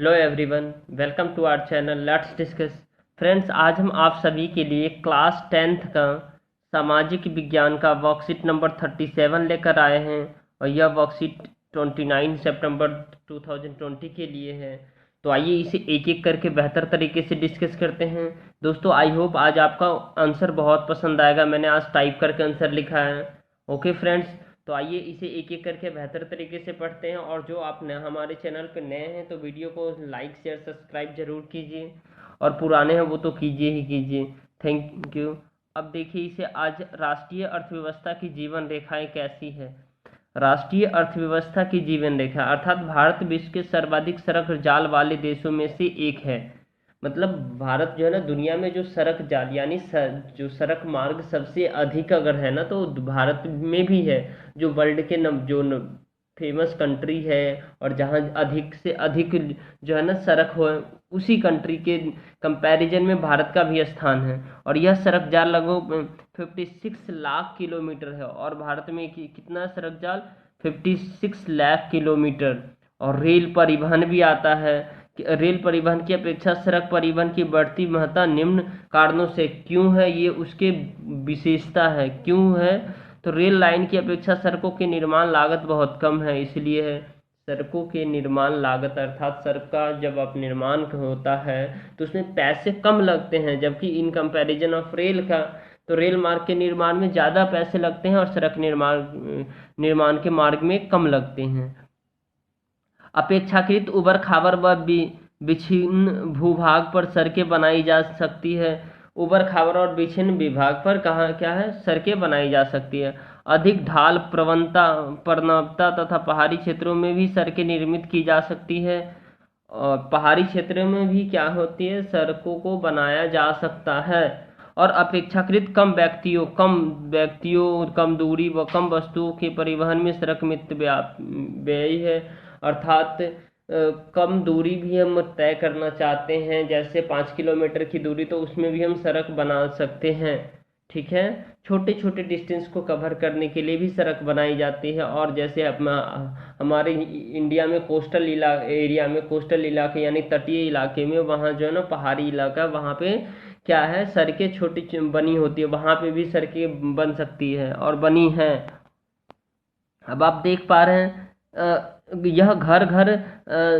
Hello everyone, welcome to our channel let's discuss. Friends, आज हम आप सभी के लिए क्लास 10th का सामाजिक विज्ञान का वर्कशीट नंबर 37 लेकर आए हैं और यह वर्कशीट 29 सितंबर 2020 के लिए है। तो आइए इसे एक एक करके बेहतर तरीके से डिस्कस करते हैं। दोस्तों, आई होप आज आपका आंसर बहुत पसंद आएगा। मैंने आज टाइप करके आंसर लिखा है। ओके फ्रेंड्स, तो आइए इसे एक एक करके बेहतर तरीके से पढ़ते हैं। और जो आप हमारे चैनल पर नए हैं तो वीडियो को लाइक शेयर सब्सक्राइब जरूर कीजिए, और पुराने हैं वो तो कीजिए ही कीजिए। Thank you. अब देखिए, इसे आज राष्ट्रीय अर्थव्यवस्था की जीवन रेखाएं कैसी है। राष्ट्रीय अर्थव्यवस्था की जीवन रेखा अर्थात भारत विश्व के सर्वाधिक सड़क जाल वाले देशों में से एक है। मतलब भारत जो है ना, दुनिया में जो सड़क जाल यानी जो सड़क मार्ग सबसे अधिक अगर है ना, तो भारत में भी है। जो वर्ल्ड के फेमस कंट्री है, और जहाँ अधिक से अधिक जो है ना सड़क हो, उसी कंट्री के कंपैरिजन में भारत का भी स्थान है। और यह सड़क जाल लगभग 56 लाख किलोमीटर है। और भारत में कितना सड़क जाल? 56 लाख किलोमीटर। और रेल परिवहन भी आता है। रेल परिवहन की अपेक्षा सड़क परिवहन की बढ़ती महत्ता निम्न कारणों से क्यों है, ये उसके विशेषता है। क्यों है? तो रेल लाइन की अपेक्षा सड़कों की निर्माण लागत बहुत कम है, इसलिए है। सड़कों के निर्माण लागत अर्थात सड़क का जब आप निर्माण होता है तो उसमें पैसे कम लगते हैं, जबकि इन कंपैरिजन ऑफ रेल का, तो रेल मार्ग के निर्माण में ज़्यादा पैसे लगते हैं और सड़क निर्माण के मार्ग में कम लगते हैं। अपेक्षाकृत उबड़ खाबड़ व विच्छिन्न भूभाग पर सड़कें बनाई जा सकती है। उबड़ खाबड़ और विच्छिन्न विभाग पर कहाँ क्या है, सड़कें बनाई जा सकती है। अधिक ढाल प्रवणता तथा पहाड़ी क्षेत्रों में भी सड़कें निर्मित की जा सकती है। और पहाड़ी क्षेत्रों में भी क्या होती है, सड़कों को बनाया जा सकता है। और अपेक्षाकृत कम व्यक्तियों कम दूरी व कम वस्तुओं के परिवहन में सड़क मित्र व्यय है। अर्थात कम दूरी भी हम तय करना चाहते हैं, जैसे 5 किलोमीटर की दूरी, तो उसमें भी हम सड़क बना सकते हैं। ठीक है। छोटे छोटे डिस्टेंस को कवर करने के लिए भी सड़क बनाई जाती है। और जैसे हमारे इंडिया में एरिया में कोस्टल इलाके यानी तटीय इलाके में, वहाँ जो है ना पहाड़ी इलाका, वहाँ पे क्या है, सड़कें छोटी बनी होती है, वहाँ पे भी सड़कें बन सकती है और बनी हैं। अब आप देख पा रहे हैं, यह घर घर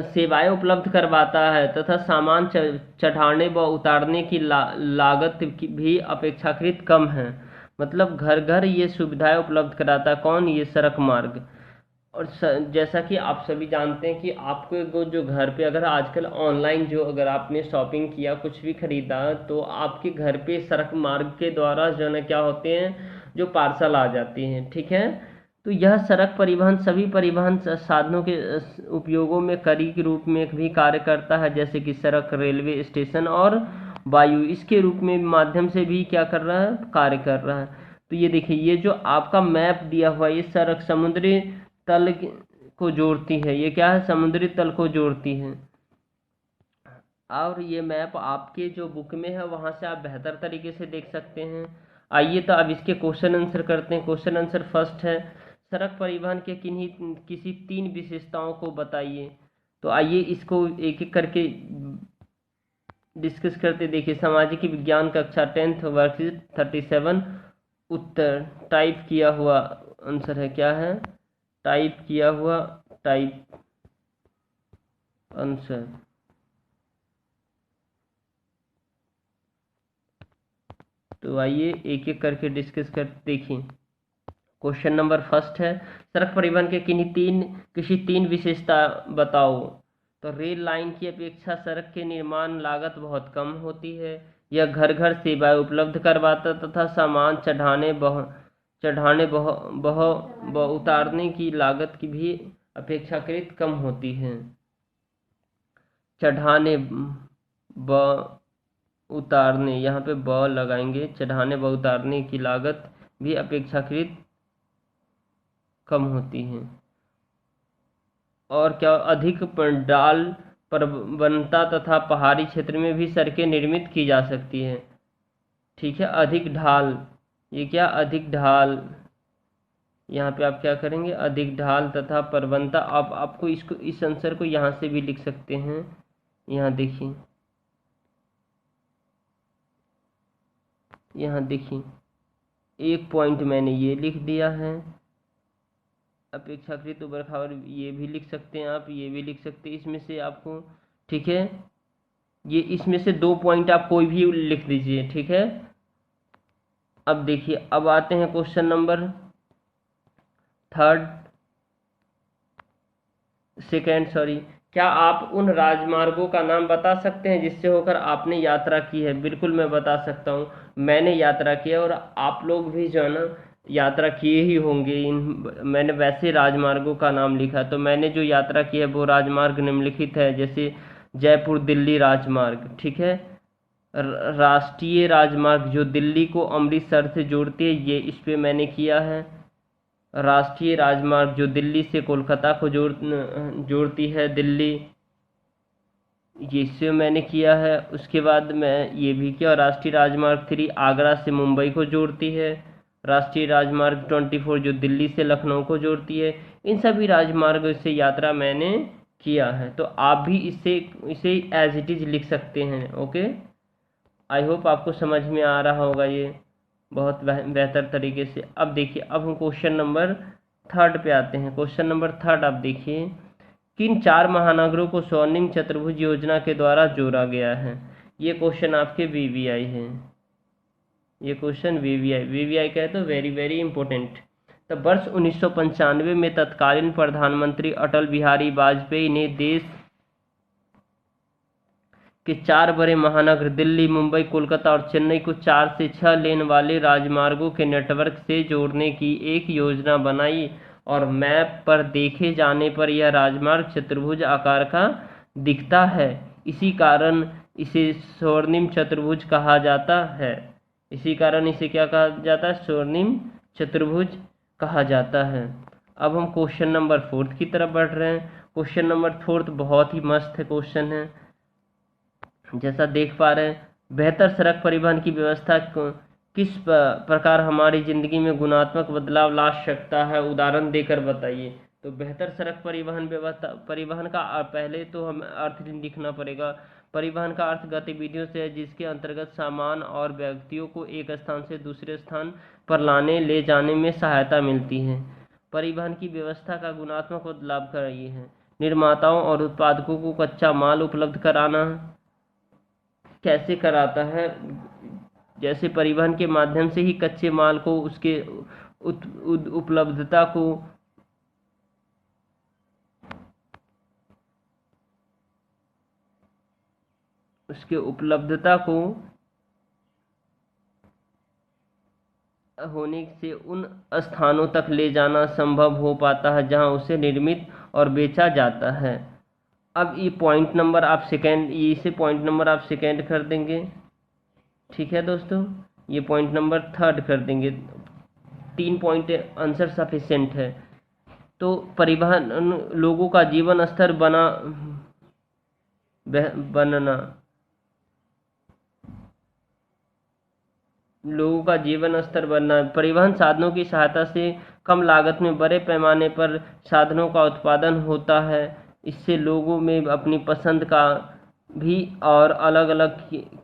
सेवाएं उपलब्ध करवाता है तथा सामान चढ़ाने व उतारने की लागत भी अपेक्षाकृत कम है। मतलब घर घर ये सुविधाएं उपलब्ध कराता है कौन? ये सड़क मार्ग। और जैसा कि आप सभी जानते हैं कि आपको जो घर पे अगर आजकल ऑनलाइन जो अगर आपने शॉपिंग किया, कुछ भी खरीदा, तो आपके घर पे सड़क मार्ग के द्वारा जो है ना क्या होते हैं, जो पार्सल आ जाती हैं। ठीक है। तो यह सड़क परिवहन सभी परिवहन साधनों के उपयोगों में कड़ी के रूप में भी कार्य करता है, जैसे कि सड़क, रेलवे स्टेशन और वायु इसके रूप में माध्यम से भी क्या कर रहा है, कार्य कर रहा है। तो ये देखिए, ये जो आपका मैप दिया हुआ है, ये सड़क समुद्री तल को जोड़ती है। ये क्या है, समुद्री तल को जोड़ती है। और ये मैप आपके जो बुक में है वहाँ से आप बेहतर तरीके से देख सकते हैं। आइए तो अब इसके क्वेश्चन आंसर करते हैं। क्वेश्चन आंसर फर्स्ट है, सड़क परिवहन के किसी 3 विशेषताओं को बताइए। तो आइए इसको एक एक करके डिस्कस करते। देखिए, सामाजिक विज्ञान कक्षा 10th वर्कशीट 37 उत्तर टाइप किया हुआ आंसर है। क्या है? टाइप किया हुआ टाइप आंसर। तो आइए एक एक करके डिस्कस कर देखिए। क्वेश्चन नंबर फर्स्ट है, सड़क परिवहन के किसी तीन विशेषता बताओ। तो रेल लाइन की अपेक्षा सड़क के निर्माण लागत बहुत कम होती है। यह घर घर सेवाएं उपलब्ध करवाता तथा सामान चढ़ाने व उतारने की लागत की भी अपेक्षाकृत कम होती है। चढ़ाने व उतारने, यहाँ पे ब लगाएंगे, चढ़ाने व उतारने की लागत भी अपेक्षाकृत कम होती है। और क्या, अधिक डाल प्रवणता तथा पहाड़ी क्षेत्र में भी सड़कें निर्मित की जा सकती है। ठीक है। अधिक ढाल, ये क्या, अधिक ढाल, यहाँ पे आप क्या करेंगे, अधिक ढाल तथा प्रवणता। आप आपको इसको इस आंसर को यहाँ से भी लिख सकते हैं। यहाँ देखिए एक पॉइंट मैंने ये लिख दिया है, अपेक्षाकृत उबड़ खाबड़, ये भी लिख सकते हैं आप, ये भी लिख सकते हैं इसमें से आपको, ठीक है। ये इसमें से 2 पॉइंट आप कोई भी लिख दीजिए, ठीक है। अब देखिए, अब आते हैं क्वेश्चन नंबर सेकेंड, सॉरी। क्या आप उन राजमार्गों का नाम बता सकते हैं जिससे होकर आपने यात्रा की है? बिल्कुल मैं बता सकता हूँ, मैंने यात्रा किया और आप लोग भी जो है ना यात्रा किए ही होंगे। मैंने वैसे राजमार्गों का नाम लिखा, तो मैंने जो यात्रा की है वो राजमार्ग निम्नलिखित है, जैसे जयपुर दिल्ली राजमार्ग, ठीक है। राष्ट्रीय राजमार्ग जो दिल्ली को अमृतसर से जोड़ती है, ये इस पे मैंने किया है। राष्ट्रीय राजमार्ग जो दिल्ली से कोलकाता को जोड़ती है, दिल्ली, ये इससे मैंने किया है। उसके बाद मैं ये भी किया, राष्ट्रीय राजमार्ग 3 आगरा से मुंबई को जोड़ती है। राष्ट्रीय राजमार्ग 24 जो दिल्ली से लखनऊ को जोड़ती है। इन सभी राजमार्गों से यात्रा मैंने किया है, तो आप भी इसे एज इट इज़ लिख सकते हैं। ओके, आई होप आपको समझ में आ रहा होगा ये बहुत बेहतर तरीके से। अब देखिए, अब हम क्वेश्चन नंबर थर्ड पे आते हैं। क्वेश्चन नंबर थर्ड आप देखिए, किन 4 महानगरों को स्वर्णिम चतुर्भुज योजना के द्वारा जोड़ा गया है? ये क्वेश्चन आपके वीवीआई है, ये क्वेश्चन वीवीआई का है, तो वेरी वेरी इंपॉर्टेंट। तो वर्ष 1995 में तत्कालीन प्रधानमंत्री अटल बिहारी वाजपेयी ने देश के 4 बड़े महानगर दिल्ली, मुंबई, कोलकाता और चेन्नई को 4 से 6 लेन वाले राजमार्गों के नेटवर्क से जोड़ने की एक योजना बनाई, और मैप पर देखे जाने पर यह राजमार्ग चतुर्भुज आकार का दिखता है। इसी कारण इसे स्वर्णिम चतुर्भुज कहा जाता है। इसी कारण इसे क्या कहा जाता है? स्वर्णिम चतुर्भुज कहा जाता है। अब हम क्वेश्चन नंबर फोर्थ की तरफ बढ़ रहे हैं। क्वेश्चन नंबर फोर्थ बहुत ही मस्त है क्वेश्चन है। जैसा देख पा रहे हैं, बेहतर सड़क परिवहन की व्यवस्था किस प्रकार हमारी ज़िंदगी में गुणात्मक बदलाव ला सकता है? उदाहरण देकर बताइए। तो बेहतर सड़क परिवहन व्यवस्था, परिवहन का पहले तो हमें अर्थ लिखना पड़ेगा। परिवहन का अर्थ गतिविधियों से है जिसके अंतर्गत सामान और व्यक्तियों को एक स्थान से दूसरे स्थान पर लाने ले जाने में सहायता मिलती है। परिवहन की व्यवस्था का गुणात्मक बदलाव का ये है, निर्माताओं और उत्पादकों को कच्चा माल उपलब्ध कराना। कैसे कराता है? जैसे परिवहन के माध्यम से ही कच्चे माल को, उसके उपलब्धता को, उसके उपलब्धता को होने से उन स्थानों तक ले जाना संभव हो पाता है जहां उसे निर्मित और बेचा जाता है। अब ये पॉइंट नंबर आप सेकेंड, इसे पॉइंट नंबर आप सेकेंड कर देंगे, ठीक है दोस्तों। ये पॉइंट नंबर थर्ड कर देंगे। 3 पॉइंट आंसर सफिशिएंट है। तो परिवहन लोगों का जीवन स्तर बनना, लोगों का जीवन स्तर बनना, परिवहन साधनों की सहायता से कम लागत में बड़े पैमाने पर साधनों का उत्पादन होता है। इससे लोगों में अपनी पसंद का भी और अलग अलग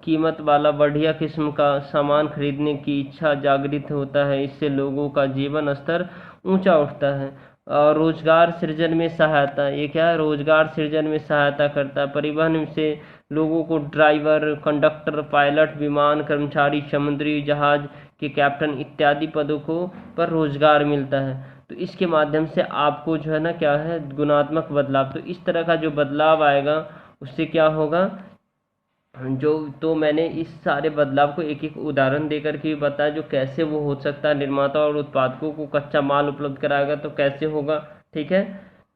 कीमत वाला बढ़िया किस्म का सामान खरीदने की इच्छा जागृत होता है। इससे लोगों का जीवन स्तर ऊंचा उठता है। और रोजगार सृजन में सहायता, ये क्या है? रोजगार सृजन में सहायता करता है। परिवहन से लोगों को ड्राइवर, कंडक्टर, पायलट, विमान कर्मचारी, समुद्री जहाज के कैप्टन इत्यादि पदों को पर रोजगार मिलता है। तो इसके माध्यम से आपको जो है ना क्या है? गुणात्मक बदलाव। तो इस तरह का जो बदलाव आएगा उससे क्या होगा? जो तो मैंने इस सारे बदलाव को एक एक उदाहरण देकर के बताया, जो कैसे वो हो सकता है। निर्माता और उत्पादकों को कच्चा माल उपलब्ध कराएगा तो कैसे होगा, ठीक है।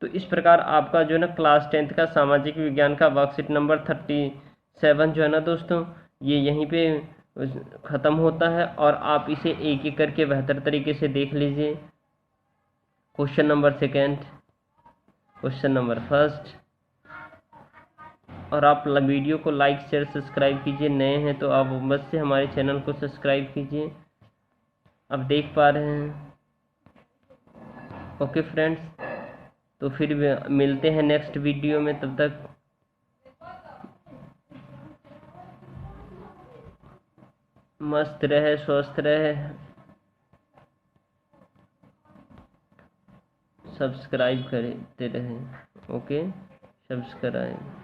तो इस प्रकार आपका जो है ना क्लास 10th का सामाजिक विज्ञान का वर्कशीट नंबर 37 जो है ना दोस्तों, ये यहीं पे ख़त्म होता है। और आप इसे एक एक करके बेहतर तरीके से देख लीजिए। Question number second, question number first. और आप वीडियो को लाइक शेयर सब्सक्राइब कीजिए। नए हैं तो आप बस से हमारे चैनल को सब्सक्राइब कीजिए। आप देख पा रहे हैं। ओके फ्रेंड्स, तो फिर मिलते हैं नेक्स्ट वीडियो में। तब तक मस्त रहे, स्वस्थ रहे। सब्सक्राइब करते रहें। Okay, subscribe.